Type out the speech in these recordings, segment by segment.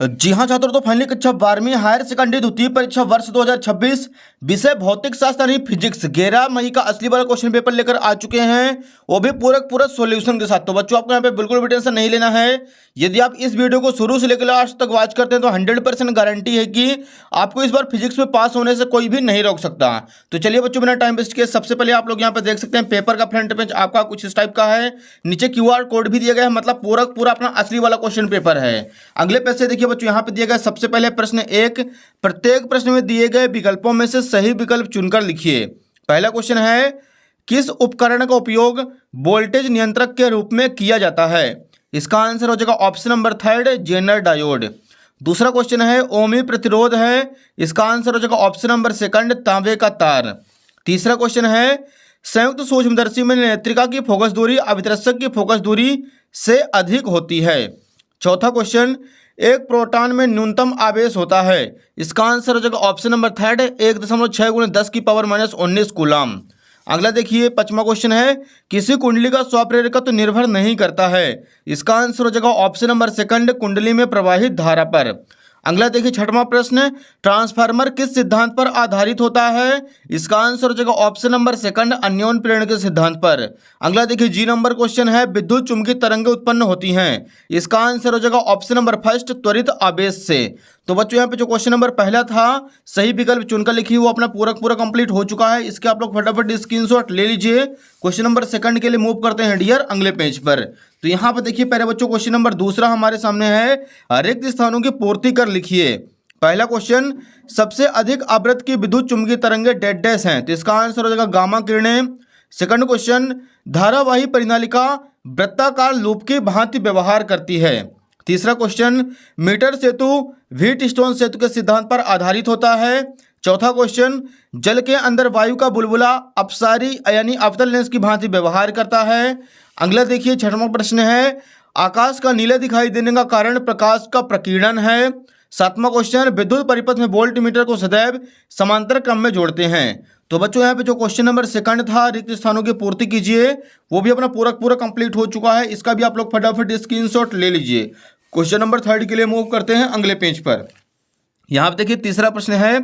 जी हाँ छात्रों, तो फाइनली कक्षा 12वीं हायर सेकेंडरी द्वितीय परीक्षा वर्ष 2026 विषय भौतिक शास्त्र यानी फिजिक्स 11 मई का असली वाला क्वेश्चन पेपर लेकर आ चुके हैं, वो भी पूरा सॉल्यूशन के साथ। तो बच्चों आपको यहाँ पे बिल्कुल भी टेंशन नहीं लेना है। यदि आप इस वीडियो को शुरू से लेकर लास्ट तक वॉच करते हैं तो 100% गारंटी है कि आपको इस बार फिजिक्स में पास होने से कोई भी नहीं रोक सकता। तो चलिए बच्चों, बिना टाइम वेस्ट किए सबसे पहले आप लोग यहाँ पे देख सकते हैं पेपर का फ्रंट पेज आपका कुछ इस टाइप का है। नीचे QR कोड भी दिया गया है, मतलब पूरा अपना असली वाला क्वेश्चन पेपर है। अगले पेज से देखिए बच्चों, यहाँ पे दिया गया सबसे पहले प्रश्न 1, प्रत्येक प्रश्न में दिए गए विकल्पों में से सही विकल्प चुनकर लिखिए। पहला क्वेश्चन है, किस उपकरण का उपयोग वोल्टेज नियंत्रक के रूप में किया जाता है? इसका आंसर हो जाएगा ऑप्शन नंबर 3 जेनर डायोड। दूसरा क्वेश्चन है, ओमी प्रतिरोध है, इसका आंसर हो जाएगा ऑप्शन नंबर 2 तांबे का तार। तीसरा क्वेश्चन है, संयुक्त सूक्ष्मदर्शी में नेत्रिका की फोकस दूरी अभिदर्शक की फोकस दूरी से अधिक होती है। चौथा क्वेश्चन, एक प्रोटॉन में न्यूनतम आवेश होता है, इसका आंसर हो जाएगा ऑप्शन नंबर 3 1.6 × 10⁻⁻19 कूलम। अगला देखिए, पांचवा क्वेश्चन है, किसी कुंडली का स्वप्रेरकत्व तो निर्भर नहीं करता है, इसका आंसर हो जाएगा ऑप्शन नंबर 2 कुंडली में प्रवाहित धारा पर। अगला देखिए छठवां प्रश्न, ट्रांसफार्मर किस सिद्धांत पर आधारित होता है? इसका आंसर हो जाएगा ऑप्शन नंबर 2 अन्योन प्रेरण के सिद्धांत पर। अगला देखिए जी नंबर क्वेश्चन है, विद्युत चुंबकीय तरंगें उत्पन्न होती हैं, इसका आंसर हो जाएगा ऑप्शन नंबर 1 त्वरित आवेश से। तो बच्चों यहाँ पे जो क्वेश्चन नंबर पहला था सही विकल्प चुनकर लिखिए, वो अपना पूरा कंप्लीट हो चुका है। इसके आप लोग फटाफट स्क्रीनशॉट ले लीजिए। क्वेश्चन नंबर 2 के लिए मूव करते हैं डियर अगले पेज पर। तो यहाँ पर देखिए पहले बच्चों क्वेश्चन नंबर 2 हमारे सामने है, रिक्त स्थानों की पूर्ति कर लिखिए। पहला क्वेश्चन, सबसे अधिक आवृत्ति की विद्युत चुंबकीय तरंगें डेड डैश हैं, तो इसका आंसर हो जाएगा गामा किरणें। सेकंड क्वेश्चन, धारावाही परिनालिका वृत्ताकार लूप की भांति व्यवहार करती है। तीसरा क्वेश्चन, मीटर सेतु व्हीटस्टोन सेतु के सिद्धांत पर आधारित होता है। चौथा क्वेश्चन, जल के अंदर वायु का बुलबुला अपसारी यानी अवतल लेंस की भांति व्यवहार करता है। अगला देखिए छठवां प्रश्न है, आकाश का नीला दिखाई देने का कारण प्रकाश का प्रकीर्णन है। सातवां क्वेश्चन, विद्युत परिपथ में वोल्ट मीटर को सदैव समांतर क्रम में जोड़ते हैं। तो बच्चों यहाँ पे जो क्वेश्चन नंबर 2 था, रिक्त स्थानों की पूर्ति कीजिए, वो भी अपना पूरा कंप्लीट हो चुका है। इसका भी आप लोग फटाफट स्क्रीनशॉट ले लीजिए। क्वेश्चन नंबर 3 के लिए मूव करते हैं अगले पेज पर। यहाँ पे देखिए तीसरा प्रश्न है,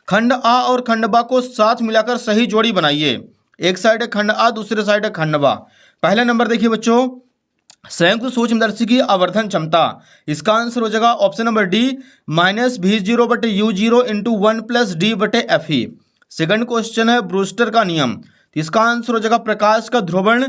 खंड आ और खंड बा को साथ मिलाकर सही जोड़ी बनाइए। एक साइड है खंड आ, दूसरे साइड है खंड बा। पहला नंबर देखिए बच्चों, संयुक्त सूक्ष्मदर्शी की आवर्धन क्षमता, इसका आंसर हो जाएगा option number D -V0/U0 × 1 + D/Fe। Second question है, ब्रूस्टर का नियम, इसका आंसर हो जाएगा प्रकाश का ध्रुवण।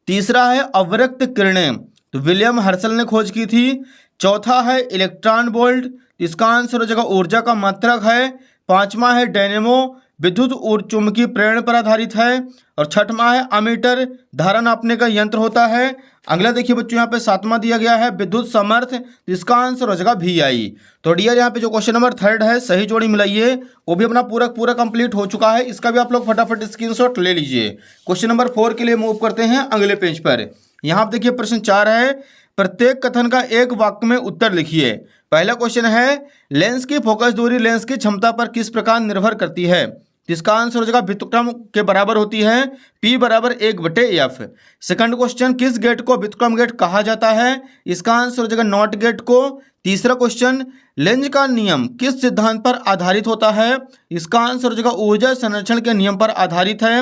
तीसरा है अवरक्त किरणें, तो विलियम हर्शल ने खोज की थी। चौथा है इलेक्ट्रॉन वोल्ट, इसका आंसर हो जाएगा ऊर्जा का मात्रक है। पांचवा है डायनेमो, विद्युत और चुंबकीय प्रेरण पर आधारित है। और छठवां है अमीटर, धारा नापने का यंत्र होता है। अगला देखिए बच्चों, यहाँ पे सातवां दिया गया है विद्युत सामर्थ्य, इसका आंसर हो जाएगा VI। तो डियर यहाँ पे जो क्वेश्चन नंबर 3 है सही जोड़ी मिलाइए, वो भी अपना पूरा कंप्लीट हो चुका है। इसका भी आप लोग फटाफट स्क्रीनशॉट ले लीजिए। क्वेश्चन नंबर 4 के लिए मूव करते हैं अगले पेज पर। यहाँ पे देखिए प्रश्न 4 है, प्रत्येक कथन का एक वाक्य में उत्तर लिखिए। पहला क्वेश्चन है, लेंस की फोकस दूरी लेंस की क्षमता पर किस प्रकार निर्भर करती है? जिसका आंसर हो जाएगा व्युत्क्रम के बराबर होती है, P = 1/F। सेकंड क्वेश्चन, किस गेट को व्युत्क्रम गेट कहा जाता है? इसका आंसर हो जाएगा नॉट गेट को। तीसरा क्वेश्चन, लेंज का नियम किस सिद्धांत पर आधारित होता है? इसका आंसर हो जाएगा ऊर्जा संरक्षण के नियम पर आधारित है।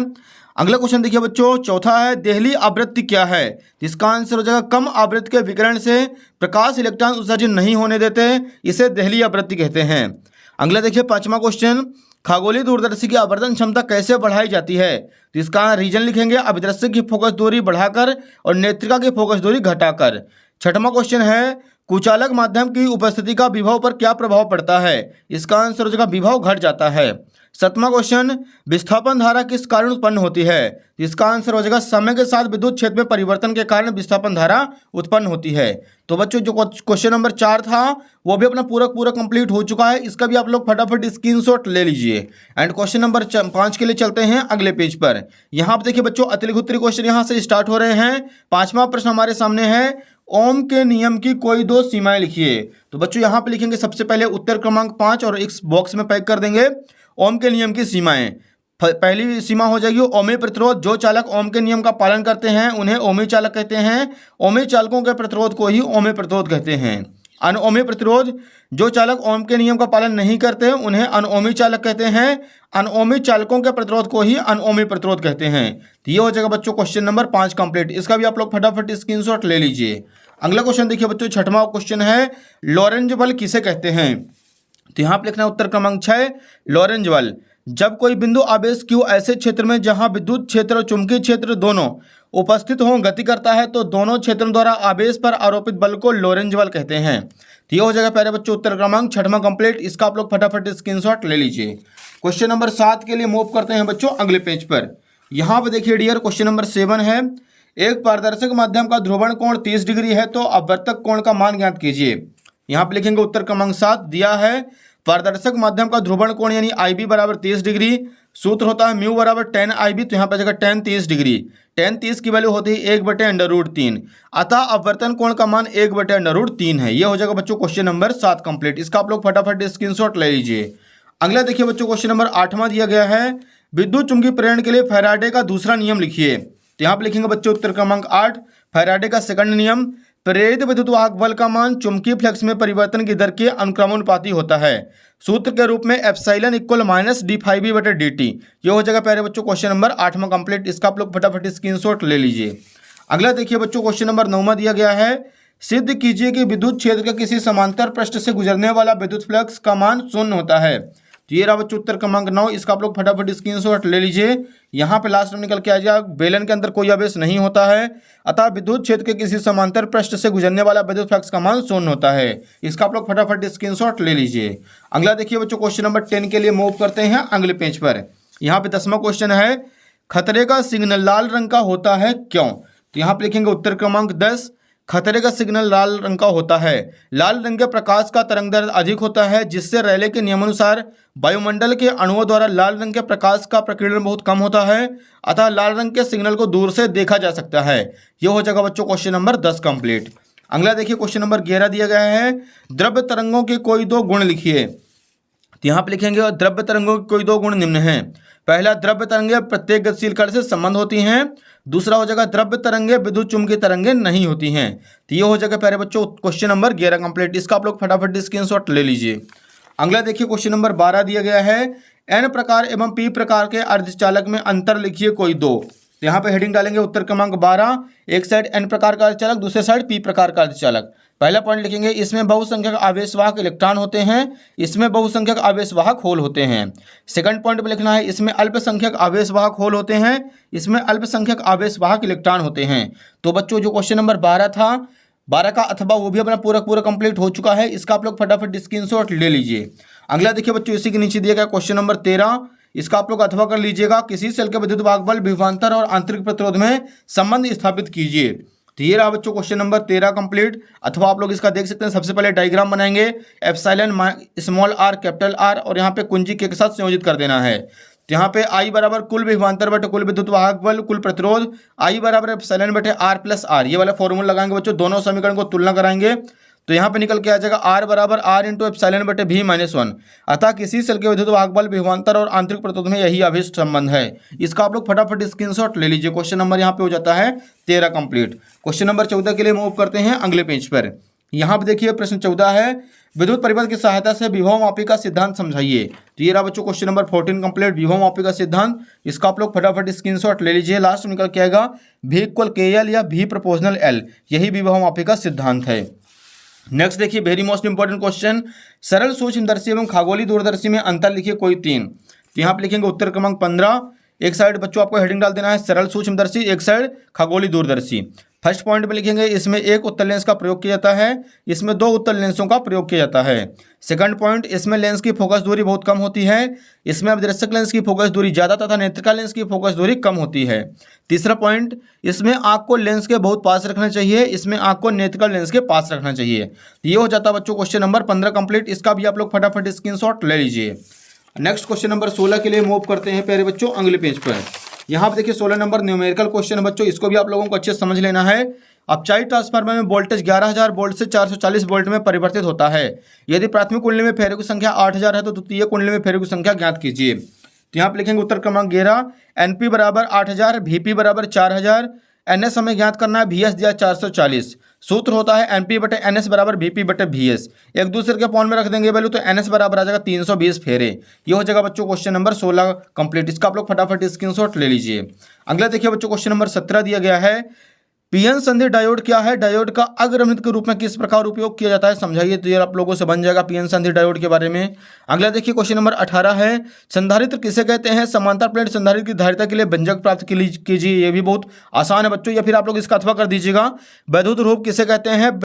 अगला क्वेश्चन देखिए बच्चों, चौथा है, देहली आवृत्ति क्या है? इसका आंसर हो जाएगा कम आवृत्ति के विकिरण से प्रकाश इलेक्ट्रॉन उत्सर्जन नहीं होने देते, इसे देहली आवृत्ति कहते हैं। अगला देखिए पांचवा क्वेश्चन, खगोलीय दूरदर्शी की आवर्धन क्षमता कैसे बढ़ाई जाती है? तो इसका रीजन लिखेंगे अभिदर्शक की फोकस दूरी बढ़ाकर और नेत्रिका की फोकस दूरी घटाकर। छठवां क्वेश्चन है, कुचालक माध्यम की उपस्थिति का विभव पर क्या प्रभाव पड़ता है? इसका आंसर हो जाएगा विभव घट जाता है। सातवां क्वेश्चन, विस्थापन धारा किस कारण उत्पन्न होती है? इसका आंसर हो जाएगा समय के साथ विद्युत क्षेत्र में परिवर्तन के कारण विस्थापन धारा उत्पन्न होती है। तो बच्चों जो क्वेश्चन नंबर 4 था वो भी अपना पूरा कंप्लीट हो चुका है। इसका भी आप लोग फटाफट स्क्रीनशॉट ले लीजिए। एंड क्वेश्चन नंबर 5 के लिए चलते हैं अगले पेज पर। यहाँ पर देखिए बच्चों अतिरिक्त उत्तरी क्वेश्चन यहाँ से स्टार्ट हो रहे हैं। पांचवा प्रश्न हमारे सामने है, ओम के नियम की कोई दो सीमाएं लिखिए। तो बच्चों यहाँ पे लिखेंगे सबसे पहले उत्तर क्रमांक 5 और इस बॉक्स में पैक कर देंगे ओम के नियम की सीमाएं। पहली सीमा हो जाएगी ओमी प्रतिरोध, जो चालक ओम के नियम का पालन करते हैं उन्हें ओमी चालक कहते हैं। ओमी चालकों के प्रतिरोध को ही ओमी प्रतिरोध कहते हैं। अनओमी प्रतिरोध, जो चालक ओम के नियम का पालन नहीं करते हैं उन्हें अनओमी चालक कहते हैं। अनओमी चालकों के प्रतिरोध को ही अनओमी प्रतिरोध कहते हैं। तो ये हो जाएगा बच्चों क्वेश्चन नंबर 5 कंप्लीट। इसका भी आप लोग फटाफट स्क्रीनशॉट ले लीजिए। अगला क्वेश्चन देखिए बच्चों, छठवां क्वेश्चन है, लॉरेंज बल किसे कहते हैं। तो यहाँ पे लिखना है उत्तर क्रमांक 6, लॉरेंज बल। जब कोई बिंदु आवेश Q ऐसे क्षेत्र में जहां विद्युत क्षेत्र और चुंबकीय क्षेत्र दोनों उपस्थित हों गति करता है तो दोनों क्षेत्रों द्वारा आवेश पर आरोपित बल को लॉरेंज बल कहते हैं। तो ये हो जाएगा प्यारे बच्चों उत्तर क्रमांक 6वां कंप्लीट। इसका आप लोग फटाफट स्क्रीनशॉट ले लीजिए। क्वेश्चन नंबर 7 के लिए मूव करते हैं बच्चों अगले पेज पर। यहाँ पे देखिए डियर, क्वेश्चन नंबर 7 है, एक पारदर्शक माध्यम का ध्रुवण कोण 30 डिग्री है तो अपवर्तक कोण का मान ज्ञात कीजिए। यहाँ पे लिखेंगे उत्तर क्रमांक 7 दिया है, पारदर्शक माध्यम का ध्रुवण कोण यानी IB बराबर 30 डिग्री। सूत्र होता है म्यू बराबर 10 IB, तो यहाँ पर जगह 10 30 डिग्री। 10 30 की वैल्यू होती है 1/√3, अतः अपवर्तन कोण का मान 1/√3 है। ये हो जाएगा बच्चों क्वेश्चन नंबर 7 कंप्लीट। इसका आप लोग फटाफट स्क्रीनशॉट ले लीजिए। अगला देखिए बच्चों, क्वेश्चन नंबर 8वां दिया गया है, विद्युत चुंबकीय प्रेरण के लिए फैराडे का दूसरा नियम लिखिए। तो यहाँ पे लिखेंगे बच्चों उत्तर क्रमांक 8, फैराडे का सेकंड नियम, प्रेरित विद्युत वाहक बल का मान चुंबकीय फ्लक्स में परिवर्तन की दर के अनुक्रमानुपाती होता है। सूत्र के रूप में एप्सिलॉन इक्वल -dφb/dt। ये हो जाएगा प्यारे बच्चों क्वेश्चन नंबर 8वां कंप्लीट। इसका आप लोग फटाफट स्क्रीनशॉट ले लीजिए। अगला देखिए बच्चों, क्वेश्चन नंबर 9वां दिया गया है, सिद्ध कीजिए कि विद्युत क्षेत्र के किसी समांतर पृष्ठ से गुजरने वाला विद्युत फ्लक्स का मान 0 होता है। तो ये रहा बच्चों उत्तर क्रमांक 9। इसका आप लोग फटाफट स्क्रीनशॉट ले लीजिए। यहाँ पे लास्ट में निकल के आ जाएगा, बेलन के अंदर कोई आवेश नहीं होता है, अतः विद्युत क्षेत्र के किसी समांतर पृष्ठ से गुजरने वाला विद्युत फ्लक्स का मान 0 होता है। इसका आप लोग फटाफट स्क्रीनशॉट ले लीजिए। अगला देखिए बच्चों, क्वेश्चन नंबर 10 के लिए मूव करते हैं अगले पेज पर। यहाँ पे 10वां क्वेश्चन है, खतरे का सिग्नल लाल रंग का होता है क्यों। तो यहाँ पे लिखेंगे उत्तर क्रमांक 10, खतरे का सिग्नल लाल रंग का होता है। लाल रंग के प्रकाश का तरंगदैर्ध्य अधिक होता है, जिससे रेले के नियमानुसार वायुमंडल के अणुओं द्वारा लाल रंग के प्रकाश का प्रकीर्णन बहुत कम होता है, अतः लाल रंग के सिग्नल को दूर से देखा जा सकता है। यह हो जाएगा बच्चों क्वेश्चन नंबर 10 कंप्लीट। अगला देखिए क्वेश्चन नंबर 11 दिया गया है, द्रव्य तरंगों के कोई 2 गुण लिखिए। तो यहाँ पे लिखेंगे द्रव्य तरंगों के कोई 2 गुण निम्न हैं। पहला, द्रव्य तरंगें प्रत्येक गतिशील कण से संबंध होती हैं। दूसरा हो जाएगा द्रव्य तरंगें विद्युत चुंबकीय तरंगें नहीं होती हैं। तो ये हो जाएगा प्यारे बच्चों क्वेश्चन नंबर 11 कंप्लीट। इसका आप लोग फटाफट स्क्रीनशॉट ले लीजिए। अगला देखिए क्वेश्चन नंबर 12 दिया गया है, N प्रकार एवं P प्रकार के अर्धचालक में अंतर लिखिए कोई 2। तो यहाँ पे हेडिंग डालेंगे उत्तर क्रमांक 12, एक साइड N प्रकार का अर्धचालक, दूसरे साइड P प्रकार का अर्धचालक। पहला पॉइंट लिखेंगे, इसमें बहुसंख्यक आवेशवाहक इलेक्ट्रॉन होते हैं, इसमें बहुसंख्यक आवेशवाहक होल होते हैं। सेकंड पॉइंट पे लिखना है, इसमें अल्पसंख्यक आवेशवाहक होल होते हैं, इसमें अल्पसंख्यक आवेशवाहक इलेक्ट्रॉन होते हैं। तो बच्चों जो क्वेश्चन नंबर 12 था, 12 का अथवा वो भी अपना पूरा कंप्लीट हो चुका है। इसका आप लोग फटाफट स्क्रीनशॉट ले लीजिए। अगला देखिए बच्चों, इसी के नीचे दिया गया क्वेश्चन नंबर 13, इसका आप लोग अथवा कर लीजिएगा, किसी सेल के विद्युत वाहक बल विभवांतर और आंतरिक प्रतिरोध में संबंध स्थापित कीजिए। तो ये रहा बच्चों क्वेश्चन नंबर 13 कंप्लीट। अथवा आप लोग इसका देख सकते हैं, सबसे पहले डायग्राम बनाएंगे, epsilon small r capital R और यहाँ पे कुंजी के साथ संयोजित कर देना है। तो यहाँ पे I बराबर कुल विभवांतर बटे कुल विद्युत वाहक बल कुल प्रतिरोध, I बराबर एप्सिलॉन बटे R प्लस R, ये वाला फॉर्मूला लगाएंगे बच्चों, दोनों समीकरण को तुलना कराएंगे तो यहाँ पे निकल के आ जाएगा R बराबर R इंटू एप्सिलॉन बटे V-1। अतः किसी सेल के विद्युत वाहक बल विभवांतर और आंतरिक प्रतिरोध में यही अभिष्ट संबंध है। इसका आप लोग फटाफट स्क्रीनशॉट ले लीजिए। क्वेश्चन नंबर यहाँ पे हो जाता है 13 कंप्लीट। क्वेश्चन नंबर 14 के लिए मूव करते हैं अगले पेज पर। यहाँ पे देखिए प्रश्न 14 है, विद्युत परिपथ की सहायता से विभव मापी का सिद्धांत समझाइए। तो ये रहा बच्चों क्वेश्चन नंबर 14 कंप्लीट, विभव मापी का सिद्धांत। इसका आप लोग फटाफट स्क्रीनशॉट ले लीजिए। लास्ट में निकल के आएगा V = KL या V प्रोपोर्शनल L, यही विभव मापी का सिद्धांत है। नेक्स्ट देखिए वेरी मोस्ट इंपॉर्टेंट क्वेश्चन, सरल सूक्ष्मदर्शी एवं खगोलीय दूरदर्शी में अंतर लिखिए कोई 3। तो यहाँ पे लिखेंगे उत्तर क्रमांक 15। एक साइड बच्चों आपको हेडिंग डाल देना है सरल सूक्ष्मदर्शी, एक साइड खगोलीय दूरदर्शी। फर्स्ट पॉइंट में लिखेंगे, इसमें एक उत्तल लेंस का प्रयोग किया जाता है, इसमें 2 उत्तल लेंसों का प्रयोग किया जाता है। सेकंड पॉइंट, इसमें लेंस की फोकस दूरी बहुत कम होती है, इसमें अभिदर्शक लेंस की फोकस दूरी ज़्यादा तथा नेत्रिका लेंस की फोकस दूरी कम होती है। तीसरा पॉइंट, इसमें आँख को लेंस के बहुत पास रखना चाहिए, इसमें आँख को नेत्रिका लेंस के पास रखना चाहिए। तो ये हो जाता है बच्चों क्वेश्चन नंबर 15 कंप्लीट। इसका भी आप लोग फटाफट स्क्रीनशॉट ले लीजिए। नेक्स्ट क्वेश्चन नंबर 16 के लिए मूव करते हैं प्यारे बच्चों अगले पेज पर। यहाँ पे देखिए 16 नंबर न्यूमेरिकल क्वेश्चन है बच्चों, इसको भी आप लोगों को अच्छे से समझ लेना है। अपचाई ट्रांसफार्मर में वोल्टेज 11,000 वोल्ट से 440 वोल्ट में परिवर्तित होता है। यदि प्राथमिक कुंडली में फेरों की संख्या 8,000 है तो द्वितीय कुंडली में फेरों की संख्या ज्ञात कीजिए। तो यहाँ पे लिखेंगे उत्तर क्रमांक 11, NP बराबर 8,000, VP बराबर 4,000, NS हमें ज्ञात करना है, VS दिया 440। सूत्र होता है NP बटे NS बराबर BP बटे VS। एक दूसरे के पॉइंट में रख देंगे वैल्यू, तो NS बराबर आ जाएगा 320 फेरे। ये हो जाएगा बच्चों क्वेश्चन नंबर 16 कंप्लीट। इसका आप लोग फटाफट स्क्रीनशॉट ले लीजिए। अगला देखिए बच्चों क्वेश्चन नंबर 17 दिया गया है, पीएन संधि डायोड क्या है, डायोड का अग्रवृत्त के रूप में किस प्रकार उपयोग किया जाता है, समझाइए। तो ये आप लोगों से बन जाएगा पीएन संधि डायोड के बारे में। अगला देखिए क्वेश्चन नंबर 18 है, संधारित्र किसे कहते हैं, समांतर प्लेट संधारित्र की धारिता के लिए व्यंजक प्राप्त कीजिए। ये भी बहुत आसान है बच्चों, या फिर आप लोग इसका अथवा कर दीजिएगा। वैद्युत रूप किसे कहते हैं,